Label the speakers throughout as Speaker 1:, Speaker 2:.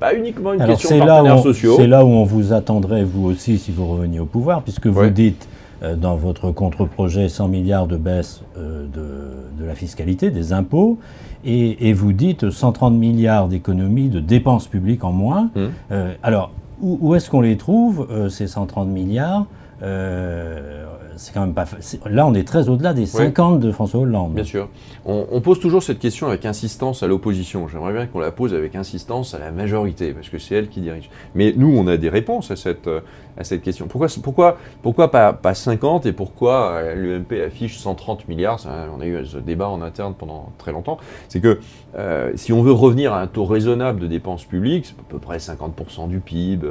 Speaker 1: Pas uniquement une
Speaker 2: Alors
Speaker 1: question de partenaires sociaux.
Speaker 2: c'est là où on vous attendrait, vous aussi, si vous reveniez au pouvoir, puisque vous dites dans votre contre-projet 100 milliards de baisse de la fiscalité, des impôts, et vous dites 130 milliards d'économies, de dépenses publiques en moins. Alors, où est-ce qu'on les trouve, ces 130 milliards c'est quand même pas. Là, on est très au-delà des 50 de François Hollande.
Speaker 1: Bien sûr. On pose toujours cette question avec insistance à l'opposition. J'aimerais bien qu'on la pose avec insistance à la majorité, parce que c'est elle qui dirige. Mais nous, on a des réponses à cette question. Pourquoi pas 50 et pourquoi l'UMP affiche 130 milliards? On a eu ce débat en interne pendant très longtemps. C'est que si on veut revenir à un taux raisonnable de dépenses publiques, c'est à peu près 50% du PIB,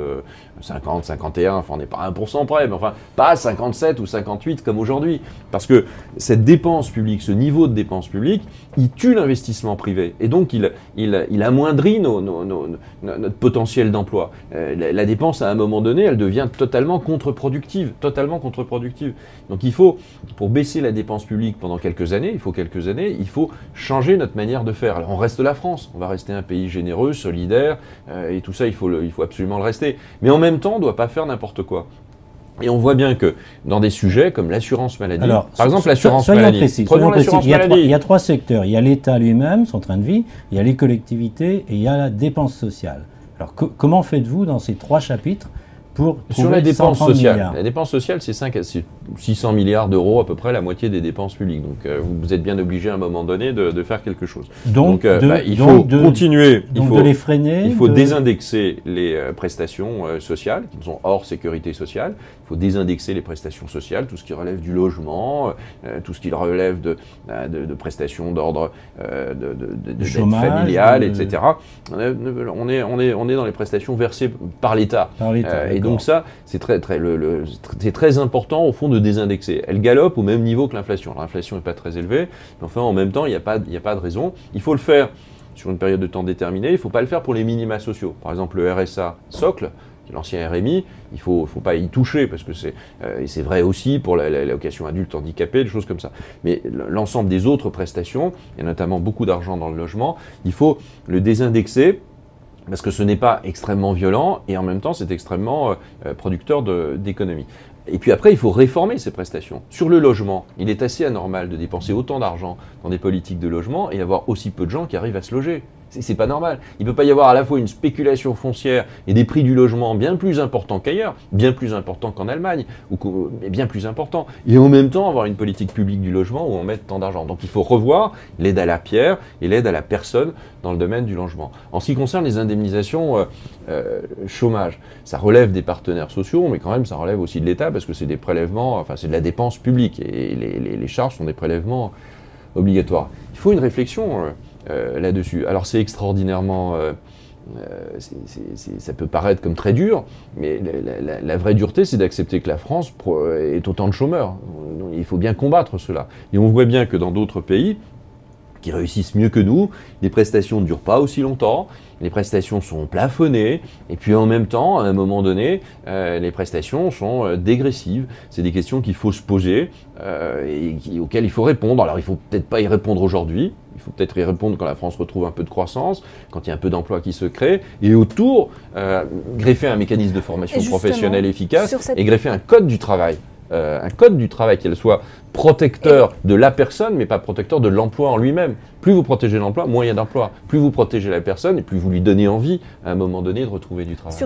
Speaker 1: 50, 51, enfin on n'est pas à 1% près, mais enfin pas 57 ou 58 comme aujourd'hui. Parce que cette dépense publique, ce niveau de dépense publique, il tue l'investissement privé. Et donc il amoindrit notre potentiel d'emploi. La dépense, à un moment donné, elle devient totalement contre-productive. Donc il faut, pour baisser la dépense publique pendant quelques années, il faut changer notre manière de faire. Alors on reste la France, on va rester un pays généreux, solidaire, et tout ça, il faut absolument le rester. Mais en même temps, on ne doit pas faire n'importe quoi. Et on voit bien que dans des sujets comme l'assurance maladie, par exemple l'assurance maladie,
Speaker 2: soyons précis. Il y a trois secteurs. Il y a l'État lui-même, son train de vie, il y a les collectivités et il y a la dépense sociale. Alors comment faites-vous dans ces trois chapitres pour
Speaker 1: sur la dépense sociale?
Speaker 2: Milliards.
Speaker 1: La dépense sociale, c'est 600 milliards d'euros, à peu près la moitié des dépenses publiques. Donc vous êtes bien obligé à un moment donné de faire quelque chose. Donc il faut continuer, il faut
Speaker 2: de les freiner,
Speaker 1: il faut désindexer les prestations sociales, qui sont hors sécurité sociale. Il faut désindexer les prestations sociales, tout ce qui relève du logement, tout ce qui relève de prestations d'ordre de
Speaker 2: chômage,
Speaker 1: familial, etc. On est dans les prestations versées par l'État. Et donc ça, c'est très important au fond de désindexer. Elle galope au même niveau que l'inflation. L'inflation n'est pas très élevée, mais enfin en même temps, il n'y a pas de raison. Il faut le faire sur une période de temps déterminée. Il ne faut pas le faire pour les minima sociaux. Par exemple, le RSA socle, l'ancien RMI, il faut pas y toucher parce que c'est vrai aussi pour l'allocation adulte handicapé, des choses comme ça. Mais l'ensemble des autres prestations, il y a notamment beaucoup d'argent dans le logement, il faut le désindexer parce que ce n'est pas extrêmement violent et en même temps c'est extrêmement producteur d'économie. Et puis après, il faut réformer ces prestations. Sur le logement, il est assez anormal de dépenser autant d'argent dans des politiques de logement et avoir aussi peu de gens qui arrivent à se loger. C'est pas normal. Il ne peut pas y avoir à la fois une spéculation foncière et des prix du logement bien plus importants qu'ailleurs, bien plus importants qu'en Allemagne, mais bien plus importants. Et en même temps, avoir une politique publique du logement où on met tant d'argent. Donc il faut revoir l'aide à la pierre et l'aide à la personne dans le domaine du logement. En ce qui concerne les indemnisations chômage, ça relève des partenaires sociaux, mais quand même ça relève aussi de l'État parce que c'est des prélèvements, enfin c'est de la dépense publique et les charges sont des prélèvements obligatoires. Il faut une réflexion là-dessus. Alors c'est extraordinairement, ça peut paraître comme très dur, mais la vraie dureté, c'est d'accepter que la France ait autant de chômeurs. Il faut bien combattre cela. Et on voit bien que dans d'autres pays qui réussissent mieux que nous, les prestations ne durent pas aussi longtemps, les prestations sont plafonnées, et puis en même temps, à un moment donné, les prestations sont dégressives. C'est des questions qu'il faut se poser et auxquelles il faut répondre. Alors il ne faut peut-être pas y répondre aujourd'hui, il faut peut-être y répondre quand la France retrouve un peu de croissance, quand il y a un peu d'emplois qui se créent, et autour, greffer un mécanisme de formation professionnelle efficace et greffer un code du travail. Qu'elle soit protecteur de la personne, mais pas protecteur de l'emploi en lui-même. Plus vous protégez l'emploi, moins il y a d'emploi. Plus vous protégez la personne, et plus vous lui donnez envie, à un moment donné, de retrouver du travail.